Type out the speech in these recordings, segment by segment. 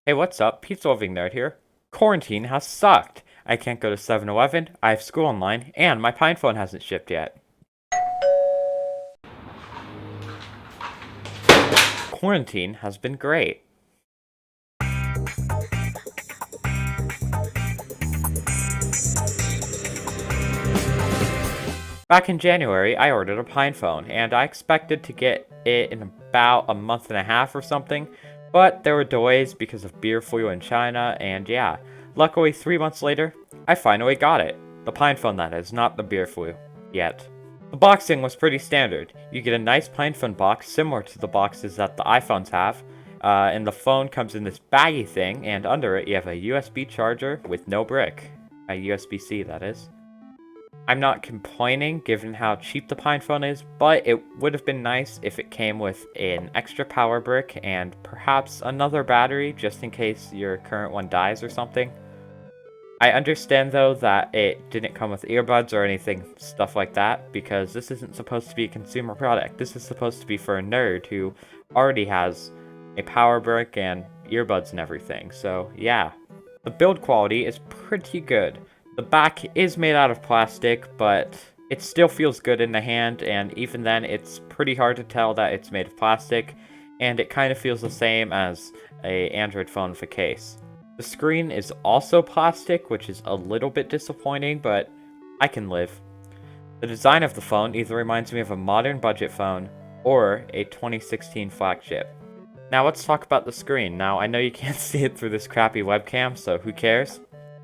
Hey, what's up? PizzaLovingNerd here. Quarantine has sucked. I can't go to 7-Eleven, I have school online, and my PinePhone hasn't shipped yet. Quarantine has been great. Back in January, I ordered a PinePhone, and I expected to get it in about a month and a half or something, but there were delays because of beer flu in China, and yeah, luckily 3 months later, I finally got it. The PinePhone, that is, not the beer flu. Yet. The boxing was pretty standard. You get a nice PinePhone box similar to the boxes that the iPhones have, and the phone comes in this baggy thing, and under it you have a USB charger with no brick. A USB-C, that is. I'm not complaining given how cheap the PinePhone is, but it would have been nice if it came with an extra power brick and perhaps another battery just in case your current one dies or something. I understand though that it didn't come with earbuds or anything, stuff like that, because this isn't supposed to be a consumer product. This is supposed to be for a nerd who already has a power brick and earbuds and everything, so yeah. The build quality is pretty good. The back is made out of plastic, but it still feels good in the hand, and even then it's pretty hard to tell that it's made of plastic, and it kind of feels the same as an Android phone with a case. The screen is also plastic, which is a little bit disappointing, but I can live. The design of the phone either reminds me of a modern budget phone or a 2016 flagship. Now let's talk about the screen. Now I know you can't see it through this crappy webcam, so who cares?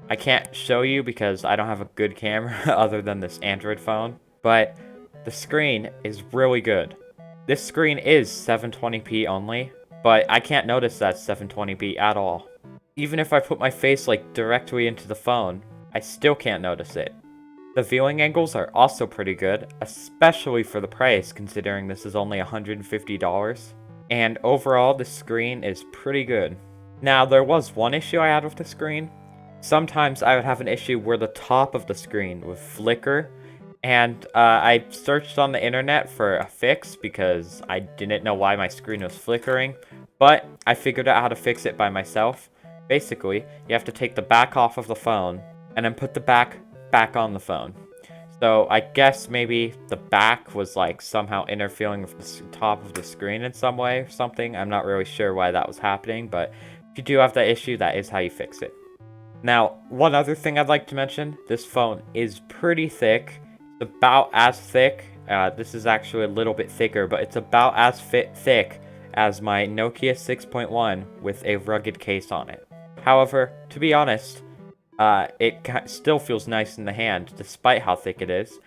I can't show you because I don't have a good camera other than this Android phone, but the screen is really good. This screen is 720p only, but I can't notice that 720p at all. Even if I put my face like directly into the phone, I still can't notice it. The viewing angles are also pretty good, especially for the price considering this is only $150. And overall, the screen is pretty good. Now, there was one issue I had with the screen. Sometimes I would have an issue where the top of the screen would flicker, and I searched on the internet for a fix because I didn't know why my screen was flickering, but I figured out how to fix it by myself. Basically, you have to take the back off of the phone, and then put the back on the phone. So I guess maybe the back was like somehow interfering with the top of the screen in some way or something. I'm not really sure why that was happening, but if you do have that issue, that is how you fix it. Now, one other thing I'd like to mention, this phone is pretty thick. It's about as thick, this is actually a little bit thicker, but it's about as thick as my Nokia 6.1 with a rugged case on it. However, to be honest, it still feels nice in the hand, despite how thick it is.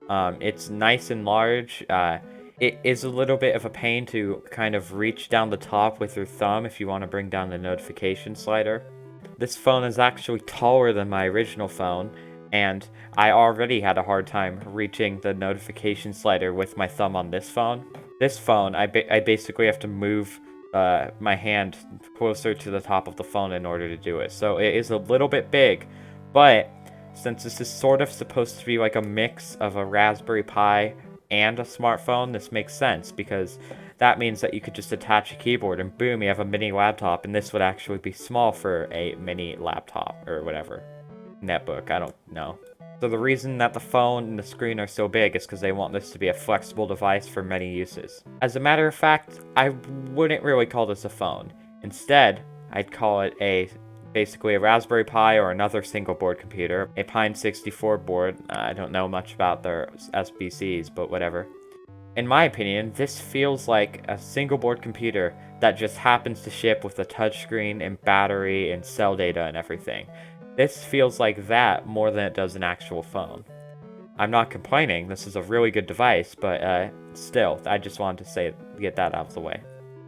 It's nice and large. It is a little bit of a pain to kind of reach down the top with your thumb if you want to bring down the notification slider. This phone is actually taller than my original phone, and I already had a hard time reaching the notification slider with my thumb on this phone. This phone, I basically have to move my hand closer to the top of the phone in order to do it. So it is a little bit big, but since this is sort of supposed to be like a mix of a Raspberry Pi and a smartphone, this makes sense because that means that you could just attach a keyboard and boom, you have a mini laptop, and this would actually be small for a mini laptop or whatever. Netbook, I don't know. So the reason that the phone and the screen are so big is because they want this to be a flexible device for many uses. As a matter of fact, I wouldn't really call this a phone. Instead, I'd call it basically a Raspberry Pi or another single board computer, a Pine 64 board. I don't know much about their SBCs, but whatever. In my opinion, this feels like a single board computer that just happens to ship with a touchscreen and battery and cell data and everything. This feels like that more than it does an actual phone. I'm not complaining, this is a really good device, but still, I just wanted to get that out of the way.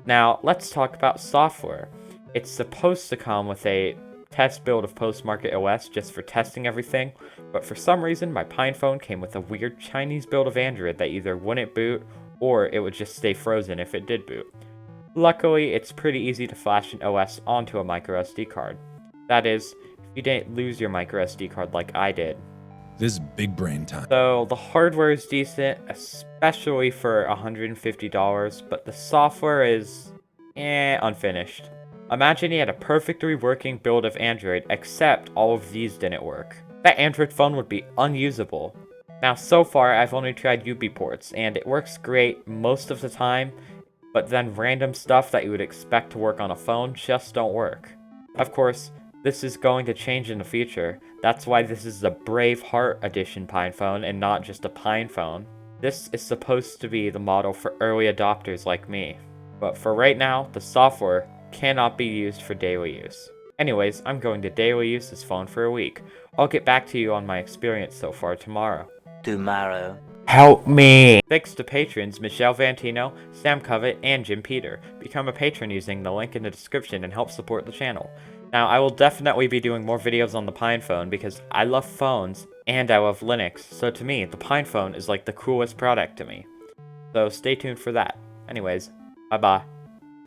Now, let's talk about software. It's supposed to come with a test build of Postmarket OS just for testing everything, but for some reason my PinePhone came with a weird Chinese build of Android that either wouldn't boot or it would just stay frozen if it did boot. Luckily, it's pretty easy to flash an OS onto a microSD card. That is, if you didn't lose your microSD card like I did. This is big brain time. So the hardware is decent, especially for $150, but the software is unfinished. Imagine you had a perfectly working build of Android, except all of these didn't work. That Android phone would be unusable. Now, so far, I've only tried UB ports, and it works great most of the time, but then random stuff that you would expect to work on a phone just don't work. Of course, this is going to change in the future. That's why this is the Braveheart edition PinePhone and not just a PinePhone. This is supposed to be the model for early adopters like me. But for right now, the software cannot be used for daily use. Anyways, I'm going to daily use this phone for a week. I'll get back to you on my experience so far tomorrow. Help me! Thanks to patrons Michelle Vantino, Sam Covett, and Jim Peter. Become a patron using the link in the description and help support the channel. Now, I will definitely be doing more videos on the PinePhone because I love phones and I love Linux, so to me, the PinePhone is like the coolest product to me. So stay tuned for that. Anyways, bye-bye.